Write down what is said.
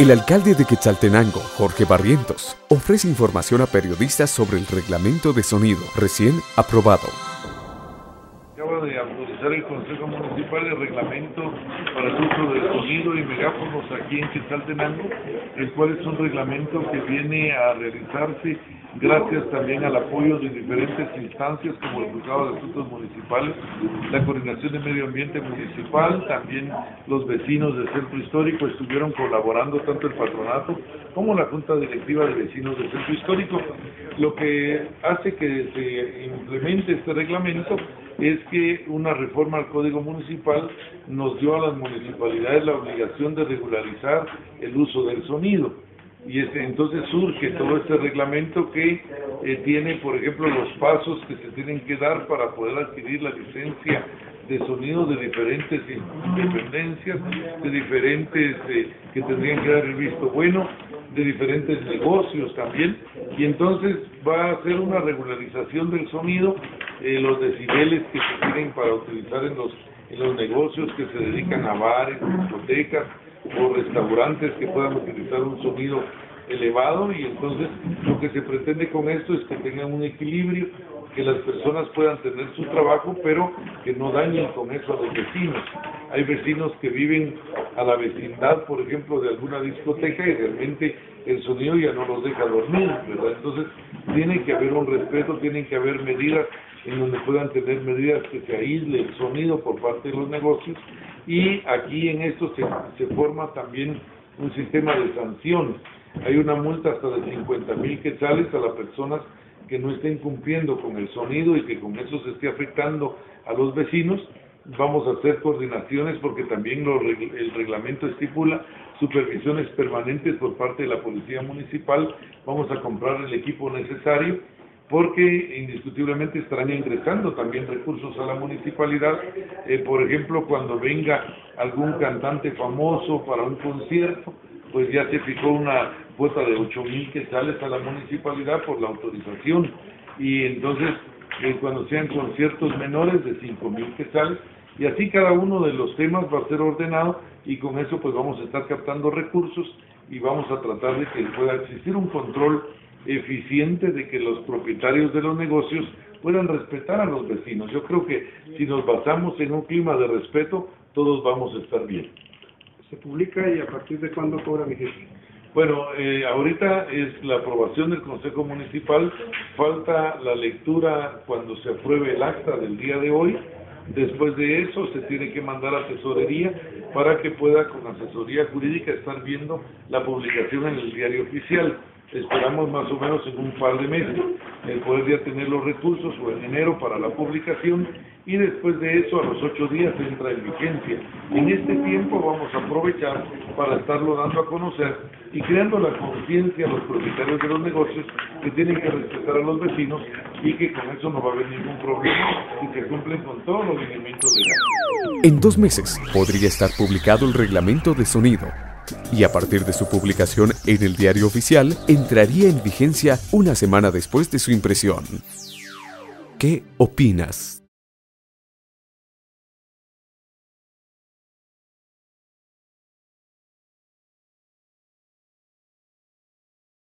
El alcalde de Quetzaltenango, Jorge Barrientos, ofrece información a periodistas sobre el reglamento de sonido recién aprobado. Acaba de autorizar el Consejo Municipal el reglamento para el uso del sonido y megáfonos aquí en Quetzaltenango, el cual es un reglamento que viene a realizarse gracias también al apoyo de diferentes instancias como el Juzgado de Asuntos Municipales, la Coordinación de Medio Ambiente Municipal, también los vecinos del Centro Histórico estuvieron colaborando, tanto el patronato como la Junta Directiva de Vecinos del Centro Histórico. Lo que hace que se implemente este reglamento es que una reforma al Código Municipal nos dio a las municipalidades la obligación de regularizar el uso del sonido. Y entonces surge todo este reglamento que tiene, por ejemplo, los pasos que se tienen que dar para poder adquirir la licencia de sonido de diferentes dependencias, de diferentes que tendrían que dar el visto bueno, de diferentes negocios también, y entonces va a ser una regularización del sonido, los decibeles que se tienen para utilizar en los negocios que se dedican a bares, discotecas, o restaurantes que puedan utilizar un sonido elevado, y entonces lo que se pretende con esto es que tengan un equilibrio, que las personas puedan tener su trabajo, pero que no dañen con eso a los vecinos. Hay vecinos que viven a la vecindad, por ejemplo, de alguna discoteca y realmente el sonido ya no los deja dormir, ¿verdad? Entonces tiene que haber un respeto, tienen que haber medidas en donde puedan tener medidas que se aísle el sonido por parte de los negocios, y aquí en esto se forma también un sistema de sanciones. Hay una multa hasta de 50,000 quetzales a las personas que no estén cumpliendo con el sonido y que con eso se esté afectando a los vecinos. Vamos a hacer coordinaciones porque también el reglamento estipula supervisiones permanentes por parte de la Policía Municipal. Vamos a comprar el equipo necesario porque indiscutiblemente estarán ingresando también recursos a la municipalidad. Por ejemplo, cuando venga algún cantante famoso para un concierto, pues ya se fijó una cuota de 8,000 quetzales a la municipalidad por la autorización, y entonces cuando sean conciertos menores de 5,000 quetzales, y así cada uno de los temas va a ser ordenado, y con eso pues vamos a estar captando recursos y vamos a tratar de que pueda existir un control eficiente de que los propietarios de los negocios puedan respetar a los vecinos. Yo creo que si nos basamos en un clima de respeto, todos vamos a estar bien. ¿Se publica y a partir de cuándo cobra vigencia? Bueno, ahorita es la aprobación del Consejo Municipal, falta la lectura cuando se apruebe el acta del día de hoy. Después de eso se tiene que mandar a tesorería para que pueda con asesoría jurídica estar viendo la publicación en el diario oficial. Esperamos más o menos en un par de meses el poder ya tener los recursos o en enero para la publicación, y después de eso a los 8 días entra en vigencia. En este tiempo vamos a aprovechar para estarlo dando a conocer y creando la conciencia a los propietarios de los negocios que tienen que respetar a los vecinos y que con eso no va a haber ningún problema y que cumplen con todos los lineamientos legales. En 2 meses podría estar publicado el reglamento de sonido, y a partir de su publicación en el diario oficial, entraría en vigencia una semana después de su impresión. ¿Qué opinas?